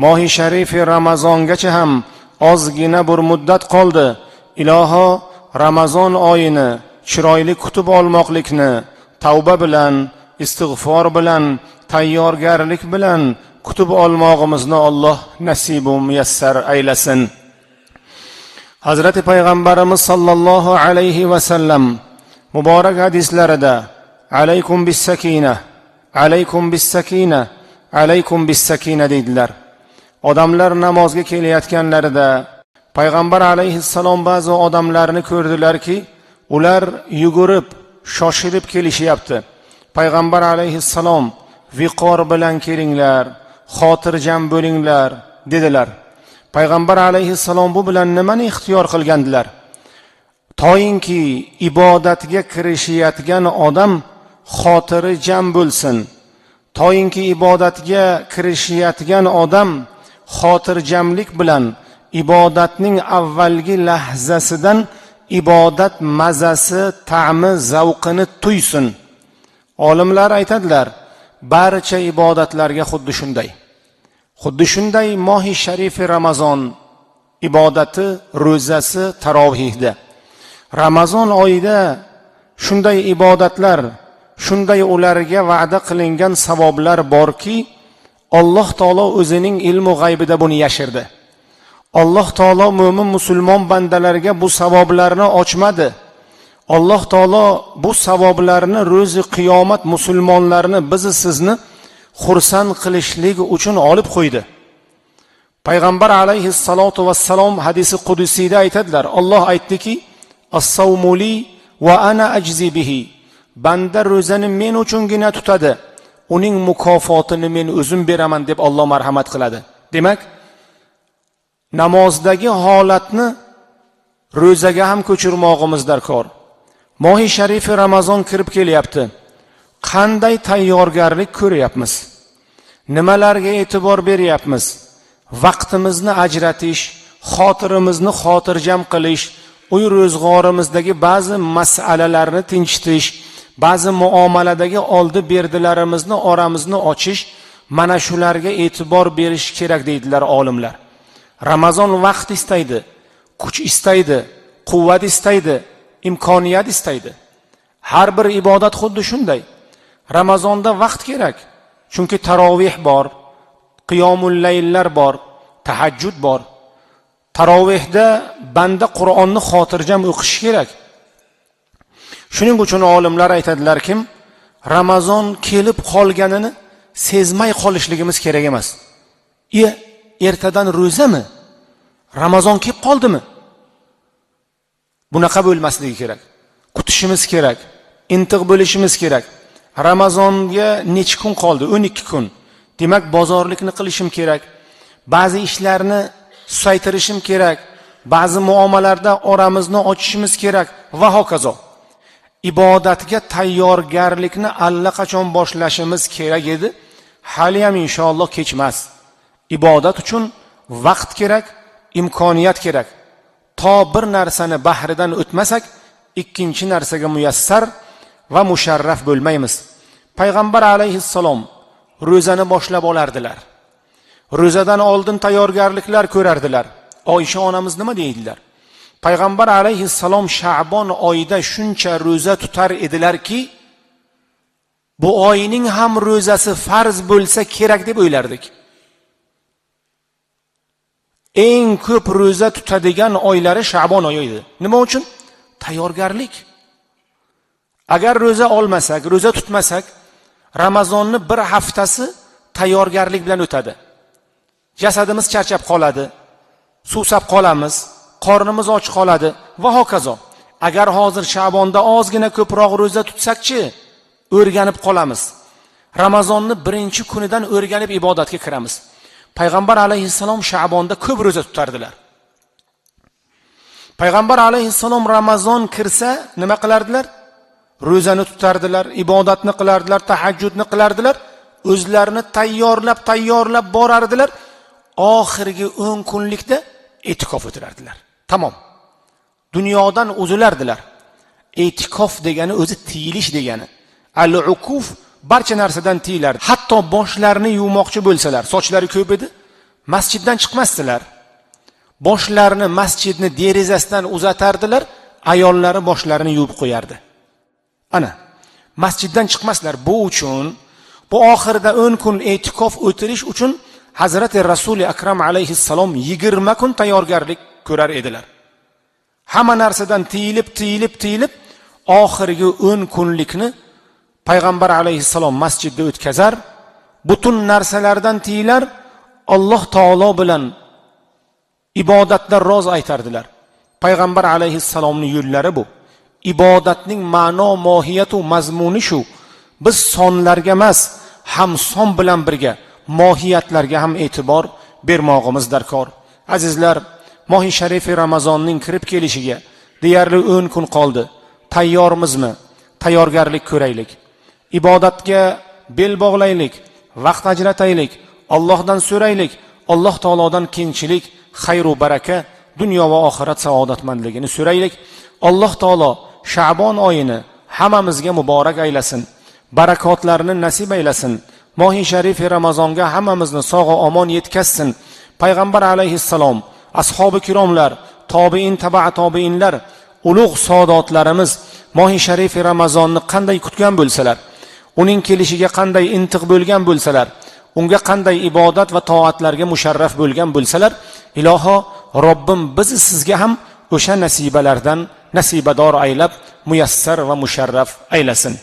mohi sharifi Ramazongacha ham ozgina bir muddat qoldi. Iloho, Ramazon oyini chiroyli kutib olmoqlikni tavba bilan, istig'for bilan, tayyorgarlik bilan kutib olmog'imizni Alloh nasib va muyassar aylasin. Hazrati Payg'ambarimiz sallallohu alayhi va sallam muborak hadislarida alaykum bis-sakina, alaykum bis-sakina, alaykum bis-sakina dedilar. Odamlar namozga kelayotganlarida Payg'ambar alayhissalom ba'zi odamlarni ko'rdilarki, ular yugurib, shoshilib kelishyapti. Payg'ambar alayhissalom viqor bilan kelinglar, xotirjam bo'linglar dedilar. Payg'ambar alayhissalom bu bilan nimani ixtiyor qilgandilar? Toyinki ibodatga kirishayotgan odam xotiri jam bo'lsin. Toyinki ibodatga kirishayotgan odam xotirjamlik bilan ibodatning avvalgi lahzasidan ibodat mazasi, ta'mi, zavqini tuysin. Olimlar aytadilar, barcha ibodatlarga xuddi shunday. Xuddi shunday mohi sharifi Ramazon ibodati, ro'zasi, tarovihda. Ramazon oyida shunday ibodatlar, shunday ularga va'da qilingan savoblar borki, Alloh taolo o'zining ilmu g'aybida buni yashirdi. Alloh taolo mo'min musulmon bandalarga bu savoblarni ochmadi. Alloh taolo bu savoblarni ro'zi qiyomat musulmonlarni, bizni sizni xursand qilishlik uchun olib qo'ydi. Payg'ambar alayhissalatu vassalom hadisi qudusiyda aytadilar. Alloh aytdiki, as-savmuli va ana ajzi bihi. Banda ro'zani men uchungina tutadi, uning mukofotini men o'zim beraman deb Alloh marhamat qiladi. Demak, namozdagi holatni ro'zaga ham ko'chirmog'imiz darkor. Mohi sharifi Ramazon kirib kelyapti. Qanday tayyorgarlik ko'ryapmiz? Nimalarga e'tibor beryapmiz? Vaqtimizni ajratish, xotirimizni xotirjam qilish, uy ro'zg'orimizdagi ba'zi masalalarni tinchitish, ba'zi muomaladagi oldi-berdilarimizni oramizni ochish, mana shularga e'tibor berish kerak deydilar olimlar. Ramazon vaqt istaydi, kuch istaydi, quvvat istaydi, imkoniyat istaydi. Har bir ibodat xuddi shunday. Ramazonda vaqt kerak. Chunki tarovih bor, qiyomul layllar bor, tahajjud bor. Tarovihda banda Qur'onni xotirjam o'qishi kerak. Shuning uchun olimlar aytadilar kim Ramazon kelib qolganini sezmay qolishligimiz kerak emas. Ertadan ro'zami? Ramazon kelib qoldimi? Bunaqa bo'lmasligi kerak. Kutishimiz kerak, intiq bo'lishimiz kerak. Ramazonga necha kun qoldi? 12 kun. Demak, bozorlikni qilishim kerak. Ba'zi ishlarni susaytirishim kerak. Ba'zi muomalarda oramizni ochishimiz kerak va hokazo. Ibodatga tayyorgarlikni allaqachon boshlashimiz kerak edi. Hali ham inshaalloh kechmas. Ibodat uchun vaqt kerak, imkoniyat kerak. To bir narsani bahridan o'tmasak, ikkinchi narsaga muyassar va musharraf bo'lmaymiz. Payg'ambar alayhissalom ro'zani boshlab olardilar. Ro'zadan oldin tayyorgarliklar ko'rardilar. Oysha onamiz nima deydilar? Payg'ambar alayhissalom Sha'bon oyida shuncha ro'za tutar edilarki, bu oyning ham ro'zasi farz bo'lsa kerak deb o'ylardik. Eng ko'p ro'za tutadigan oylari Sha'bon oyi edi. Nima uchun? Tayyorgarlik. Agar ro'za olmasak, ro'za tutmasak, Ramazonni bir haftasi tayyorgarlik bilan o'tadi. Jasadimiz charchab qoladi, suvsab qolamiz, qornimiz och qoladi va hokazo. Agar hozir Sha'bonda ozgina ko'proq ro'za tutsakchi, o'rganib qolamiz. Ramazonni birinchi kunidan o'rganib ibodatga kiramiz. Payg'ambar alayhissalom Sha'bonda ko'p ro'za tutardilar. Payg'ambar alayhissalom Ramazon kirsa nima qilardilar? Ro'zani tutardilar, ibodatni qilardilar, tahajjudni qilardilar, o'zlarini tayyorlab borardilar. Oxirgi 10 kunlikda e'tikof o'tirardilar. Tamom. Dunyodan uzilardilar. E'tikof degani o'zi tiyilish degani. Al-ukuf barcha narsadan tiyilardi. Hatto boshlarini yuvmoqchi bo'lsalar, sochlari ko'p edi, masjiddan chiqmasdilar. Boshlarini masjidni derazasidan uzatardilar, ayollari boshlarini yuvib qo'yardi. Ana, masjiddan chiqmaslar. Bu uchun, bu oxirida 10 kun e'tikof o'tirish uchun Hazrati Rasuli Akram alayhissalom 20 kun tayyorgarlik ko'rar edilar. Hamma narsadan tiyilib oxirgi 10 kunlikni payg'ambar alayhissalom masjidda o'tkazar, butun narsalardan tiyilar, Alloh taolo bilan ibodatda roz aytardilar. Payg'ambar alayhissalomning yo'llari bu. Ibodatning ma'no, mohiyati va mazmuni shu. Biz sonlarga emas, ham son bilan birga mohiyatlarga ham e'tibor bermoqimiz darkor. Azizlar, Mohi sharifi Ramazonning kirib kelishiga deyarli 10 kun qoldi. Tayyormizmi? Tayyorgarlik ko'raylik. Ibodatga bel bog'laylik, vaqt ajrataylik, Allohdan so'raylik, Alloh taolodan kengchilik, xayr va baraka, dunyo va oxirat saodatmandligini so'raylik. Alloh taolo Sha'bon oyini hammamizga muborak aylasin, barakotlarini nasib aylasin. Mohi sharifi Ramazonga hammamizni sog' va omon yetkazsin. Payg'ambar alayhissalom, ashabi kiromlar, tobiin, tabi'a tobiinlar, ulug' saodatlarimiz Mohi sharifi Ramazonni qanday kutgan bo'lsalar, uning kelishiga qanday intiq bo'lgan bo'lsalar, unga qanday ibodat va toatlarga musharraf bo'lgan bo'lsalar, iloho Robbim bizni sizga ham o'sha nasibalardan nasibador aylab, muyassar va musharraf aylasin.